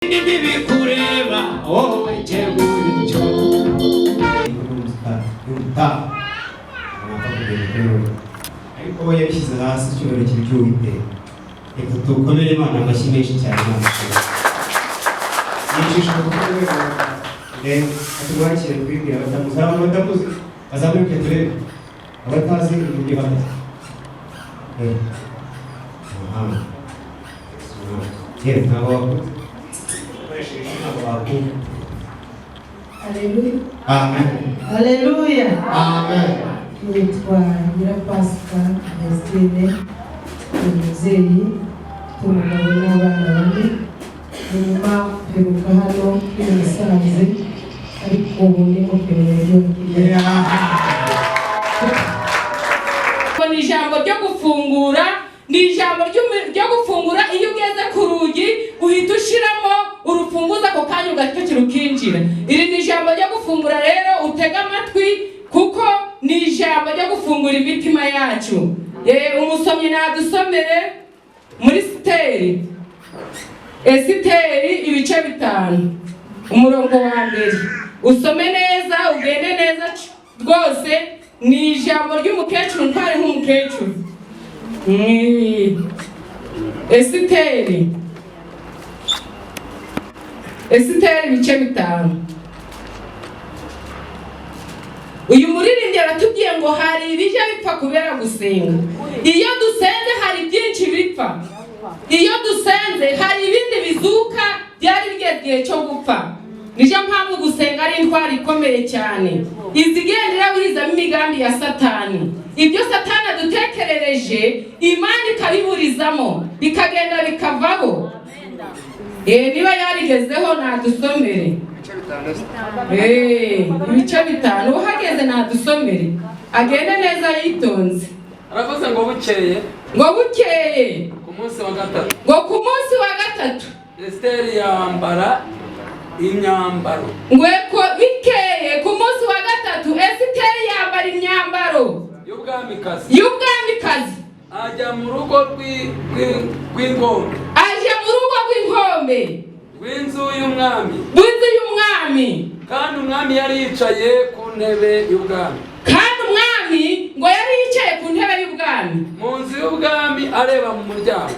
Kureba wowe cyeburyo ariko we yabishyize hasi icyubahiro cy'iby'Uwiteka. Reka dukomere Imana amashyi menshi cyane. Yicisha ku rwego atubakire kwibwira abatamuzi bazamuke turebe abatazi uburyo bameze. Yewe ntabwo wakoze Haleluya. Amen. Haleluya. Amen. Nitwa Nyirapasika Vestine, umubyeyi, umugabo n'abana bane. Nyuma mperuka hano kuri Musanze, ariko ubu ni mu Kirundo. Ni ijambo ryo gufungura, ni ijambo ryo gufungura. Iyo ugeze ku rugi uhita ushiramo urufunguza ako kanya ugatekera ukinjira. Iri ni ijambo ryo gufungura, rero utega amatwi kuko ni ijambo ryo gufungura imitima yacu. Umusomyi nadusomere muri Esiteri ibice 5 umurongo wa mbere. Usome neza, ugende neza rwose. Ni ijambo ry'umukecuru ntware nk'umukecuru. Esiteri ibice 5. Uyu muririmbyi aratubwiye ngo hari ibijya bipfa kubera gusenga. Iyo dusenze hari byinshi bipfa. Iyo dusenze hari ibindi bizuka byari bigeze cyo gupfa. Nije mpamvu gusenga ari intwari ikomeye cyane. Izigendera wizamo imigambi ya Satani. Ibyo Satani adutekerereje Imana ikabiburizamo bikagenda bikavaho. Niba yarigezeho nadusomere. Ibice 5 uhageze nadusomere. Agende neza yitonze. Aravuze ngo bukeye ku munsi wa gatatu. Ngo ku munsi wa gatatu Esiteri yambara imyambaro. Ngweko bikeye ku munsi wa gatatu Esiteri yambara imyambaro y'ubwamikazi. Ajya mu rugo rw'ingombe. Rw'inzu y'umwami. Kandi umwami yari yicaye ku ntebe y'ubwami. Ngo yari yicaye ku ntebe y'ubwami. Mu nzu y'ubwami areba mu muryango.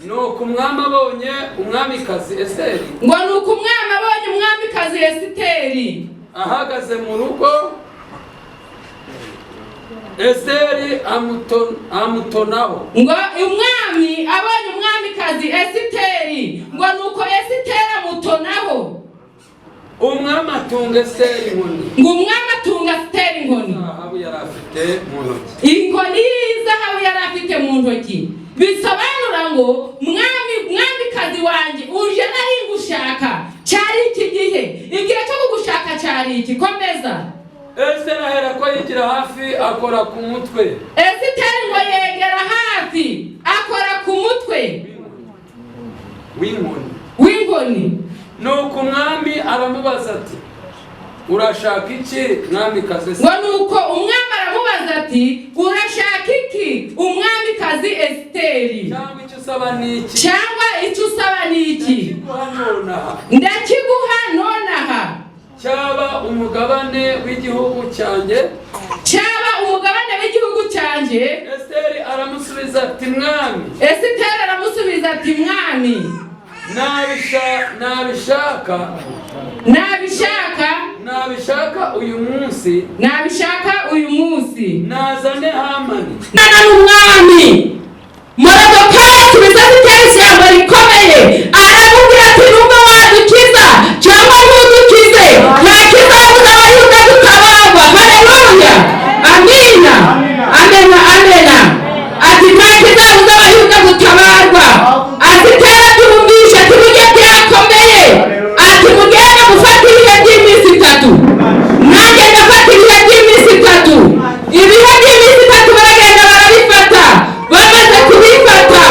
Nuko umwami abonye umwamikazi Esiteri. Ahagaze mu rugo. Esiteri amutonaho. Ngo umwami abonye umwamikazi Esiteri. Ngo nuko Esiteri amutonaho. Umwami atunga Esiteri inkoni. Zahabu yari afite mu ntoki. Inkoni y'izahabu yari afite mu ntoki. Bisobanura ngo mwamikazi wanjye uje nari ngushaka. Cyari iki gihe? Igihe cyo kugushaka cyari iki? Komeza. Esiteri ahera ko yigira hafi akora ku mutwe. Esiteri ngo yegera hafi akora ku mutwe w'inkoni. Nuko umwami aramubaza ati urashaka iki mwamikazi Esiteri? Ngo nuko umwami aramubaza ati urashaka iki umwamikazi Esiteri? Cyangwa icyo usaba ni iki? Ndakiguha nonaha. Cyaba umugabane w'igihugu cyanjye. Esiteri aramusubiza ati mwami. Nabishaka uyu munsi. Nazane Hamani. Umwami Morodekayi tubiza Esiteri ijambo rikomeye. Aramubwira ati nubwo wadukiza cyangwa ntudukize, nta kizabuza abayuda gutabarwa. Haleluya. Amina. Ati nta kizabuza abayuda gutabarwa. Esiteri atumvisha ati burya byakomeye. Ati mugende mufate ibihe by'iminsi 3. Nanjye ndafata ibihe by'iminsi 3. Ibihe by'iminsi 3 baragenda barabifata. Bamaze kubifata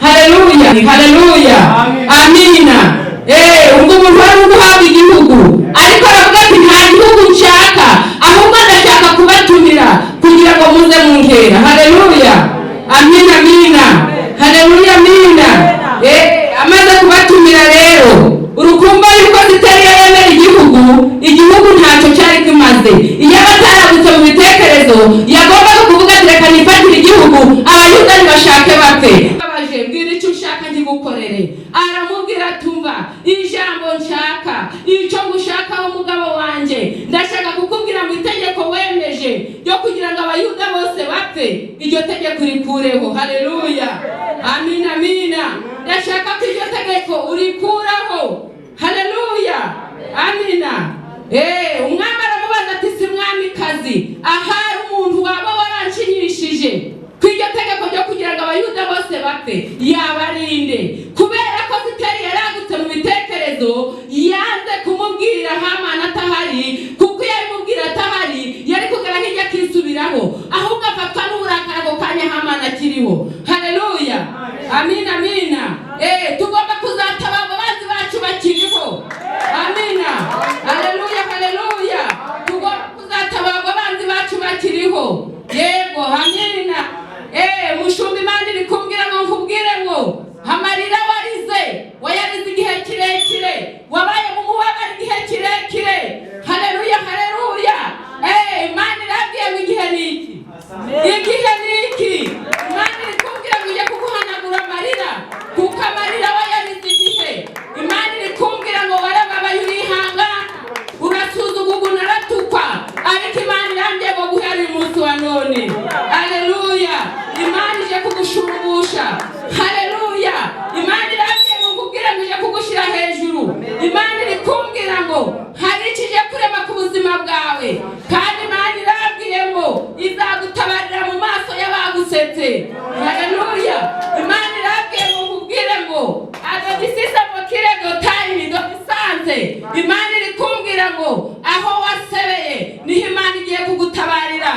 haleluya haleluya amina. Ubwo umuntu wari guhabwa igihugu ariko aravuga ati nta gihugu nshaka, ahubwo ndashaka kubatumira kugira ngo muze mu nkera. Haleluya amina amina haleluya amina. Amaze kubatumira rero urukumva yuko zitari yemera igihugu ntacyo cyari kimaze. Iyo abataragutse mu bitekerezo yagombaga kuvuga ati reka nifatire igihugu, abayuda ntibashake bapfe. Abaje mbwira icyo ushaka ntigukorere. Aramubwira tumva ijambo nshaka, icyo ngushakaho umugabo wanjye, ndashaka kukubwira ngo itegeko wemeje ryo kugira ngo abayuda bose bapfe, iryo tegeko urikureho. Haleluya amina amina. Ndashaka ko iryo tegeko urikuraho. Haleluya amina. Umwami aramubaza ati si mwamikazi, ahari umuntu waba waranshinyishije ko iryo tegeko ryo kugira ngo abayuda bose bapfe yabarinde. Kubera ko zitari yaragutse mu bitekerezo yanze kumubwira Hamani atahari, kuko iyo arimubwira atahari yari kugera hirya akisubiraho, ahubwo afatwa n'uburakari ako kanya Hamani akiriho. Haleluya amina amina. Tugomba kuzatabarwa abanzi bacu bakiriho. Amina haleluya haleluya. Tugomba kuzatabarwa abanzi bacu bakiriho. Yego amina. Mushumba Imana iri kumbwira ngo nkubwire ngo amarira warize, wayarize igihe kirekire, wabaye mu mubabaro igihe kirekire. Haleluya haleluya. Imana irabwiye ngo igihe ni iki, igihe ni iki. Imana iri kumbwira ngo ujye kuguhanagura amarira, kuko amarira wayarize igihe. Imana iri kumbwira ngo warababaye urihangana, urasuzugurwa unaratukwa, ariko Imana irambwiye ngo guhera uyu munsi wa none. Haleluya. Imana ije kugushumbusha. Haleluya. Imana irambwiye ngo nkubwire ngo ije kugushyira hejuru. Imana iri kumbwira ngo hari ikije kurema ku buzima bwawe, kandi Imana irambwiye ngo izagutabarira mu maso y'abagusetse. Haleluya. Imana irambwiye ngo nkubwire ngo adodisisa mokire dotani dobisanze. Imana iri kumbwira ngo aho wasebeye niho Imana igiye kugutabarira.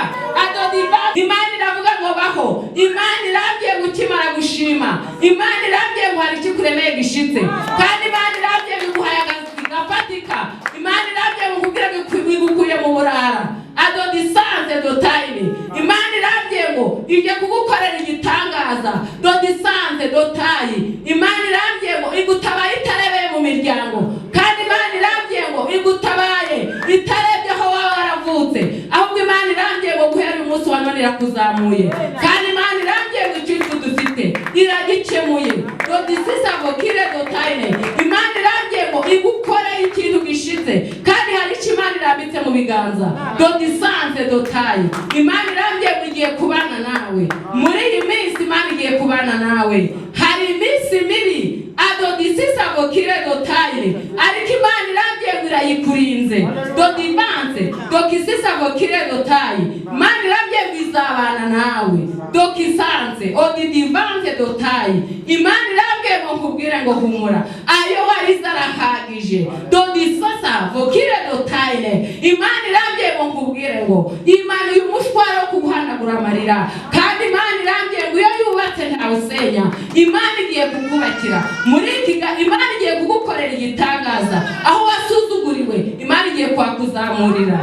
Imana iravuga ngo baho. Imana irambwiye ngo ukimara gushima, Imana irambwiye ngo hari ikikuremeye gishitse, kandi Imana irambwiye ngo iguhaye agafatika. Imana irambwiye ngo nkubwire ngo igukuye mu burara. Adodisanze dotayini. Imana irambwiye ngo ije kugukorera igitangaza. Dodisanze dotayi. Imana irambwiye ngo igutabaye itarebeye mu miryango, kandi Imana irambwiye ngo igutabaye itarebye aho waba waravutse, ahubwo Imana irambwiye ngo guhera uyu munsi wa none irakuzamuye, kandi Imana irambwiye ngo icyo dufite iragikemuye. Dodisisa vokire dotayine. Imana irambwiye ngo igukoreye ikintu gishitse, kandi hari icyo Imana irambitse mu biganza. Dodisanze dotayi. Imana irambwiye ngo igiye kubana nawe muri iyi minsi. Imana igiye kubana nawe. Hari iminsi mibi adodisisa vokire dotayine, ariko Imana irambwiye ngo irayikurinze. Dodivanze dokisisa vokire dotayi. Imana irambwiye ngo izabana nawe. Dokisanze odidivanze dotayi. Imana irambwiye ngo nkubwire ngo humura, ayo warize arahagije. Dodisasa vokire dotayine. Imana irambwiye ngo nkubwire ngo Imana uyu mushwaro wo kuguhanagura amarira, kandi Imana irambwiye ngo iyo yubatse ntawusenya. Imana igiye kukubakira muri Imana igiye kugukorera igitangaza. Aho wasuzuguriwe Imana igiye kwakuzamurira.